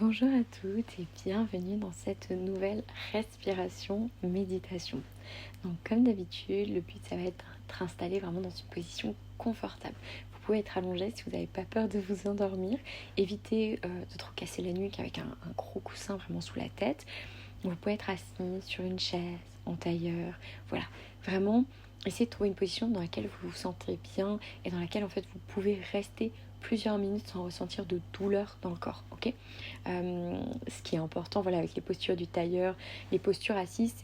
Bonjour à toutes et bienvenue dans cette nouvelle respiration méditation. Donc comme d'habitude, le but ça va être d'être installé vraiment dans une position confortable. Vous pouvez être allongé si vous n'avez pas peur de vous endormir. Évitez de trop casser la nuque avec un gros coussin vraiment sous la tête. Vous pouvez être assis sur une chaise, en tailleur. Voilà, vraiment essayez de trouver une position dans laquelle vous vous sentez bien et dans laquelle en fait vous pouvez rester plusieurs minutes sans ressentir de douleur dans le corps, ok. Ce qui est important, voilà, avec les postures du tailleur, les postures assises,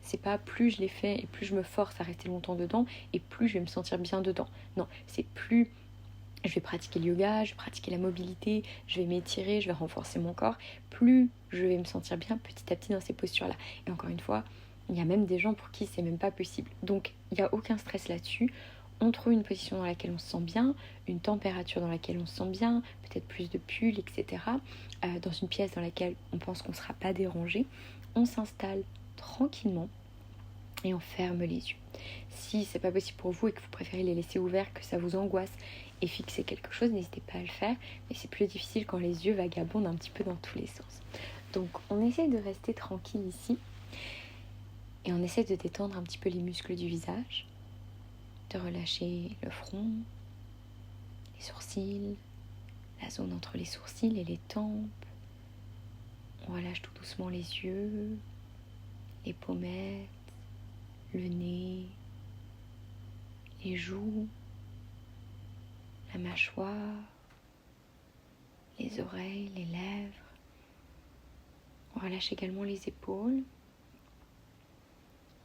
c'est pas plus je les fais et plus je me force à rester longtemps dedans et plus je vais me sentir bien dedans. Non, c'est plus je vais pratiquer le yoga, je vais pratiquer la mobilité, je vais m'étirer, je vais renforcer mon corps, plus je vais me sentir bien petit à petit dans ces postures-là. Et encore une fois, il y a même des gens pour qui c'est même pas possible. Donc, il n'y a aucun stress là-dessus. On trouve une position dans laquelle on se sent bien, une température dans laquelle on se sent bien, peut-être plus de pull, etc. Dans une pièce dans laquelle on pense qu'on ne sera pas dérangé. On s'installe tranquillement et on ferme les yeux. Si c'est pas possible pour vous et que vous préférez les laisser ouverts, que ça vous angoisse et fixer quelque chose, n'hésitez pas à le faire. Mais c'est plus difficile quand les yeux vagabondent un petit peu dans tous les sens. Donc on essaie de rester tranquille ici et on essaie de détendre un petit peu les muscles du visage, de relâcher le front, les sourcils, la zone entre les sourcils et les tempes. On relâche tout doucement les yeux, les pommettes, le nez, les joues, la mâchoire, les oreilles, les lèvres. On relâche également les épaules.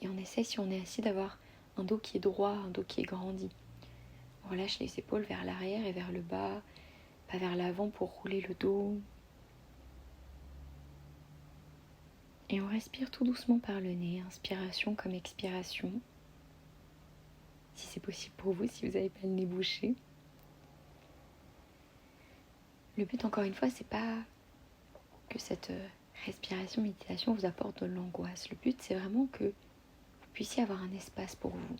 Et on essaie, si on est assis, d'avoir un dos qui est droit, un dos qui est grandi. On relâche les épaules vers l'arrière et vers le bas, pas vers l'avant pour rouler le dos. Et on respire tout doucement par le nez, inspiration comme expiration. Si c'est possible pour vous, si vous n'avez pas le nez bouché. Le but, encore une fois, c'est pas que cette respiration, méditation vous apporte de l'angoisse. Le but, c'est vraiment que vous puissiez avoir un espace pour vous.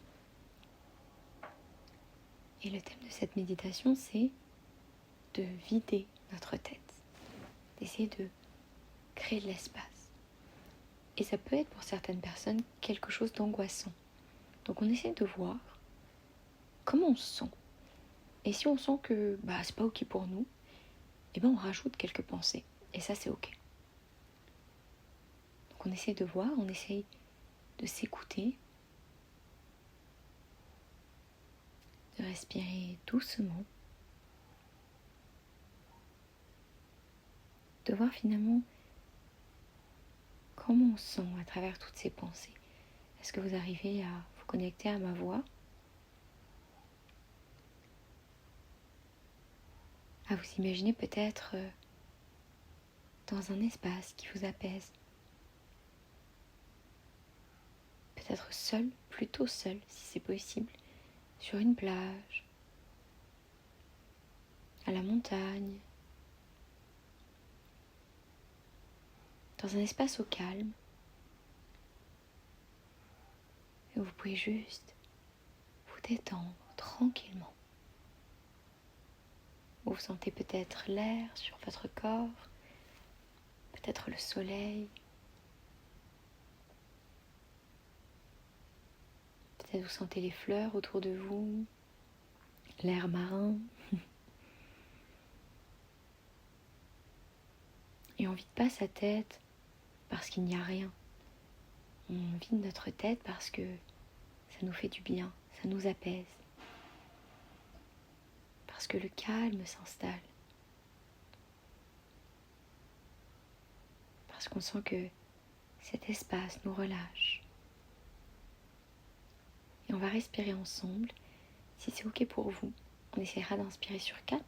Et le thème de cette méditation, c'est de vider notre tête, d'essayer de créer de l'espace. Et ça peut être pour certaines personnes quelque chose d'angoissant. Donc on essaie de voir comment on se sent. Et si on sent que c'est pas ok pour nous, on rajoute quelques pensées. Et ça c'est ok. Donc on essaie de voir, on essaie de s'écouter, de respirer doucement, de voir finalement comment on se sent à travers toutes ces pensées. Est-ce que vous arrivez à vous connecter à ma voix ? À vous imaginer peut-être dans un espace qui vous apaise. Peut-être seul, plutôt seul si c'est possible, sur une plage, à la montagne, dans un espace au calme. Et vous pouvez juste vous détendre tranquillement. Vous sentez peut-être l'air sur votre corps, peut-être le soleil, peut-être vous sentez les fleurs autour de vous, l'air marin. Et on vide pas sa tête parce qu'il n'y a rien. On vide notre tête parce que ça nous fait du bien, ça nous apaise. Parce que le calme s'installe. Parce qu'on sent que cet espace nous relâche. Et on va respirer ensemble. Si c'est ok pour vous, on essaiera d'inspirer sur 4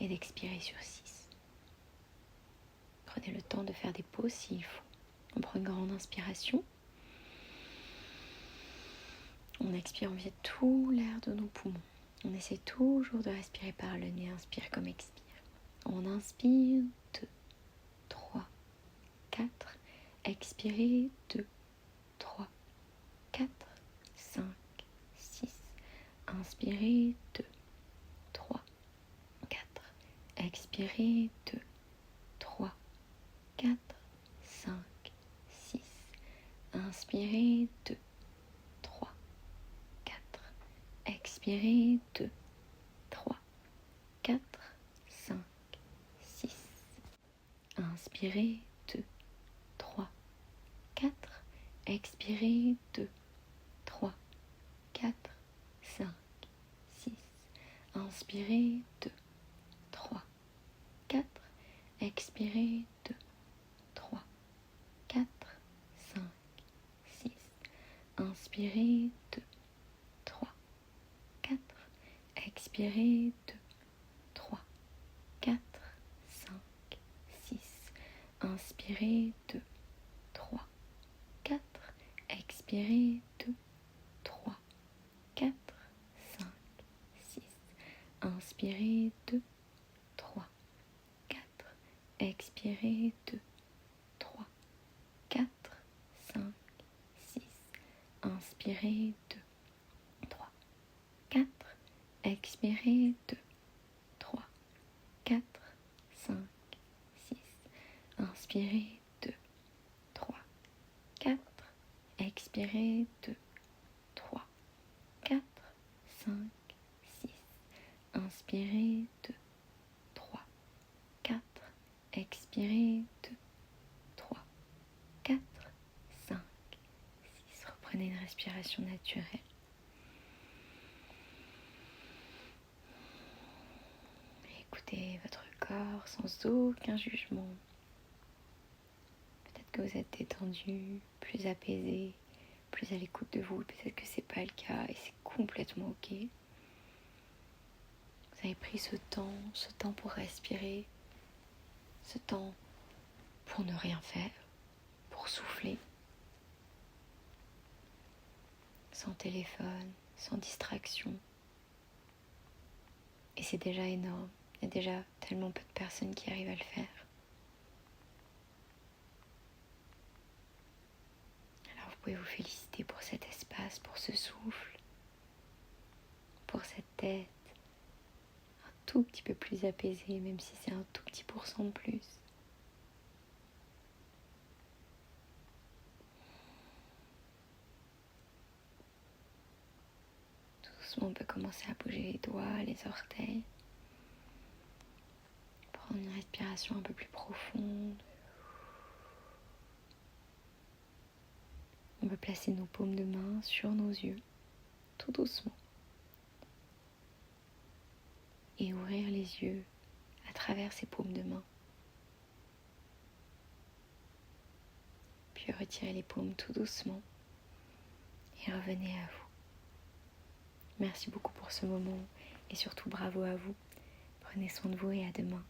et d'expirer sur 6. Prenez le temps de faire des pauses s'il faut. On prend une grande inspiration. On expire, on vide tout l'air de nos poumons. On essaie toujours de respirer par le nez, inspire comme expire. On inspire, 2, 3, 4. Expirez, 2, 3, 4, 5, 6. Inspirez, 2, 3, 4. Expirez, 2, 3, 4, 5, 6. Inspirez, 2, 3, 4. Expirez, 2, 3, 4, 5, 6. Inspirez, 2, 3, 4. Expirez, 2, 3, 4, 5, 6. Inspirez, 2, 3, 4. Expirez, 2, 3, 4, 5, 6. Inspirez, 2, 3, 4. Expirez, 2, 3, 4, 5, 6. Inspirez, 2, 3, 4. Expirez, 2, 3, 4, 5, 6. Inspirez, 2, 3, 4. Expirez, 2, 3, 4, 5, 6. Inspirez, 2, 3, 4. Expirez, 2, 3, 4, 5, 6. Inspirez, 2, 3, 4. Expirez, 2, 3, 4, 5, 6. Inspirez, 2, 3, 4. Expirez, 2, 3, 4, 5, 6. Reprenez une respiration naturelle. Écoutez votre corps sans aucun jugement. Peut-être que vous êtes détendu, plus apaisé, plus à l'écoute de vous. Peut-être que c'est pas le cas et c'est complètement ok. Vous avez pris ce temps pour respirer, ce temps pour ne rien faire, pour souffler, sans téléphone, sans distraction. Et c'est déjà énorme. Il y a déjà tellement peu de personnes qui arrivent à le faire. Alors vous pouvez vous féliciter pour cet espace, pour ce souffle, pour cette tête un tout petit peu plus apaisée, même si c'est un tout petit pourcent de plus. Tout doucement, on peut commencer à bouger les doigts, les orteils. Prendre une respiration un peu plus profonde. On peut placer nos paumes de main sur nos yeux, tout doucement. Et ouvrir les yeux à travers ces paumes de main. Puis retirez les paumes tout doucement et revenez à vous. Merci beaucoup pour ce moment et surtout bravo à vous. Prenez soin de vous et à demain.